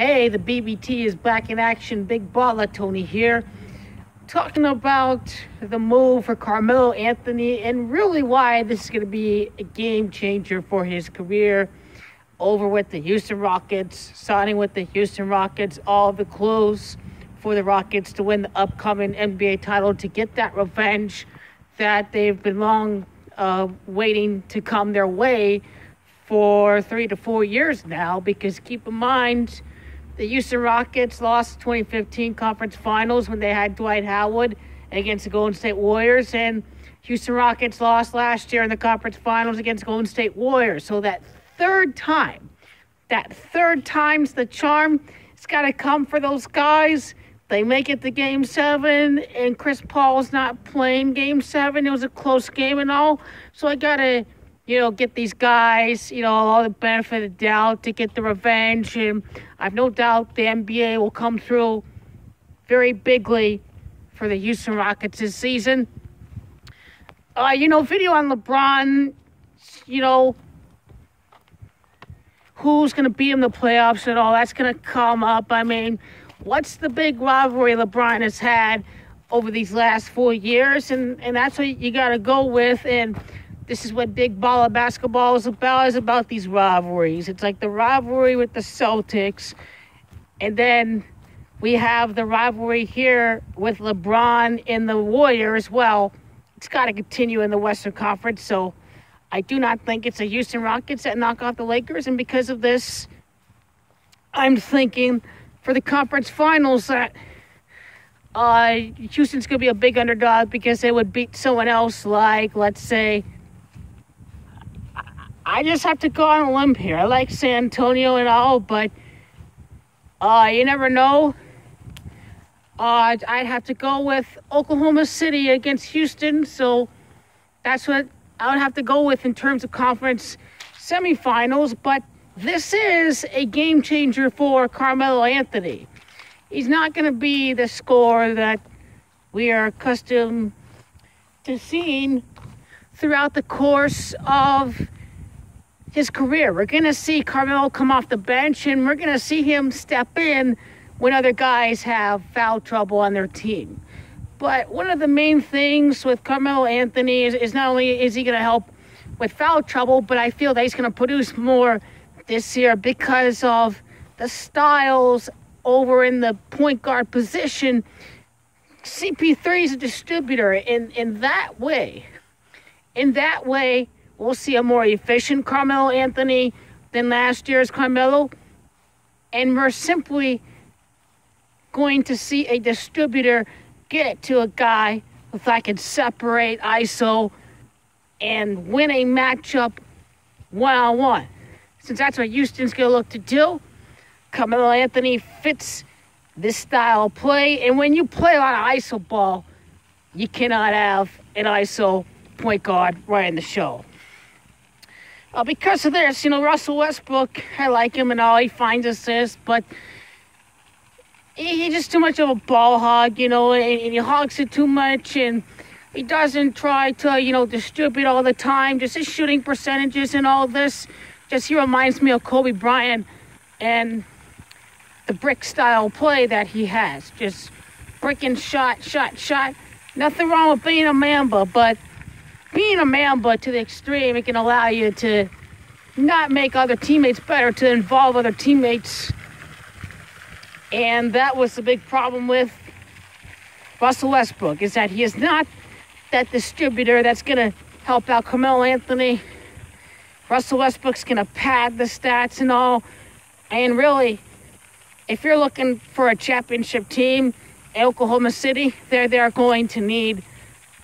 Hey, the BBT is back in action. Big baller Tony here. Talking about the move for Carmelo Anthony and really why this is going to be a game changer for his career over with the Houston Rockets, signing with the Houston Rockets, all the clues for the Rockets to win the upcoming NBA title, to get that revenge that they've been long waiting to come their way for 3 to 4 years now. Because keep in mind, the Houston Rockets lost the 2015 conference finals when they had Dwight Howard against the Golden State Warriors, and Houston Rockets lost last year in the conference finals against Golden State Warriors. So that third time's the charm. It's got to come for those guys. They make it to Game 7, and Chris Paul's not playing Game 7. It was a close game and all. So I got to, get these guys, all the benefit of the doubt to get the revenge. And I've no doubt the NBA will come through very bigly for the Houston Rockets this season. Video on LeBron, who's going to beat him in the playoffs and all, that's going to come up. I mean, what's the big rivalry LeBron has had over these last 4 years? And that's what you got to go with. And this is what big baller basketball is about these rivalries. It's like the rivalry with the Celtics. And then we have the rivalry here with LeBron and the Warriors. Well, it's got to continue in the Western Conference. So I do not think it's the Houston Rockets that knock off the Lakers. And because of this, I'm thinking for the conference finals that Houston's going to be a big underdog because they would beat someone else like, let's say, I just have to go on a limb here. I like San Antonio and all, but you never know. I'd have to go with Oklahoma City against Houston, so that's what I would have to go with in terms of conference semifinals. But this is a game changer for Carmelo Anthony. He's not going to be the scorer that we are accustomed to seeing throughout the course of his career. We're going to see Carmelo come off the bench, and we're going to see him step in when other guys have foul trouble on their team. But one of the main things with Carmelo Anthony is not only is he going to help with foul trouble, but I feel that he's going to produce more this year because of the styles over in the point guard position. CP3 is a distributor in that way. In that way, we'll see a more efficient Carmelo Anthony than last year's Carmelo. And we're simply going to see a distributor get to a guy that can separate ISO and win a matchup one-on-one. Since that's what Houston's going to look to do, Carmelo Anthony fits this style of play. And when you play a lot of ISO ball, you cannot have an ISO point guard running the show. Because of this, Russell Westbrook, I like him and all. He finds assists, but he's just too much of a ball hog, and he hogs it too much, and he doesn't try to, distribute all the time. Just his shooting percentages and all this, he reminds me of Kobe Bryant and the brick style play that he has. Just bricking shot. Nothing wrong with being a Mamba, but being a Mamba to the extreme, it can allow you to not make other teammates better, to involve other teammates. And that was the big problem with Russell Westbrook, is that he is not that distributor that's going to help out Carmelo Anthony. Russell Westbrook's going to pad the stats and all. And really, if you're looking for a championship team in Oklahoma City, they're going to need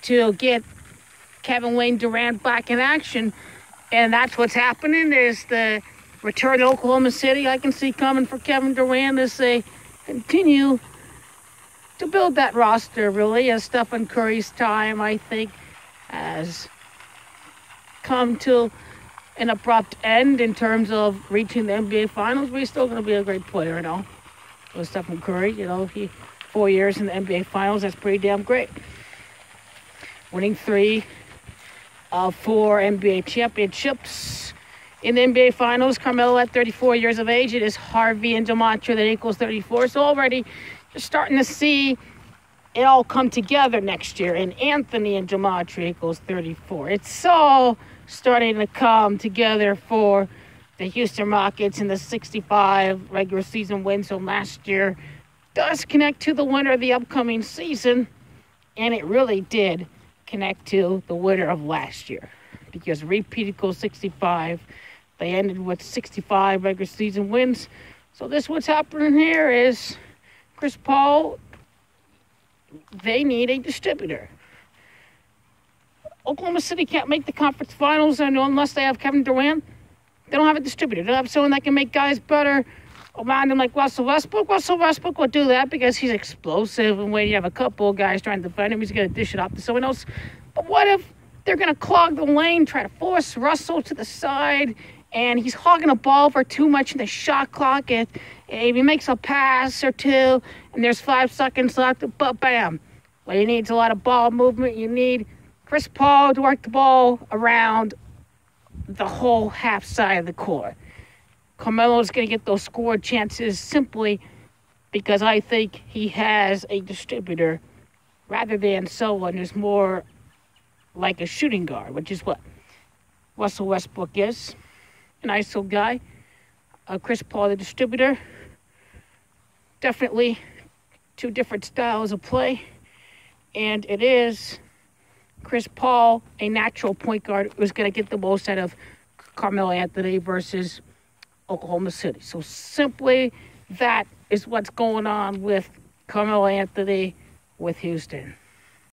to get Kevin Wayne Durant back in action. And that's what's happening, is the return to Oklahoma City I can see coming for Kevin Durant as they continue to build that roster, really, as Stephen Curry's time, I think, has come to an abrupt end in terms of reaching the NBA Finals. But he's still going to be a great player, with Stephen Curry. He 4 years in the NBA Finals, that's pretty damn great. Winning 3 4 NBA championships in the NBA Finals. Carmelo at 34 years of age. It is Harvey and Demontre that equals 34. So already you're starting to see it all come together next year. And Anthony and Demontre equals 34. It's all starting to come together for the Houston Rockets in the 65 regular season wins from last year. Does connect to the winner of the upcoming season. And it really did connect to the winner of last year. Because repeat equals 65. They ended with 65 regular season wins. So this what's happening here is Chris Paul, they need a distributor. Oklahoma City can't make the conference finals unless they have Kevin Durant. They don't have a distributor. They don't have someone that can make guys better around him like Russell Westbrook. Russell Westbrook will do that because he's explosive, and when you have a couple of guys trying to defend him, he's going to dish it off to someone else. But what if they're going to clog the lane, try to force Russell to the side, and he's hogging the ball for too much in the shot clock, and if he makes a pass or two, and there's 5 seconds left, but bam. Well, you need a lot of ball movement. You need Chris Paul to work the ball around the whole half side of the court. Carmelo's going to get those score chances simply because I think he has a distributor rather than someone who's more like a shooting guard, which is what Russell Westbrook is, an ISO guy. Chris Paul, the distributor. Definitely 2 different styles of play. And it is Chris Paul, a natural point guard, who's going to get the most out of Carmelo Anthony versus Oklahoma City. So simply that is what's going on with Carmelo Anthony with Houston.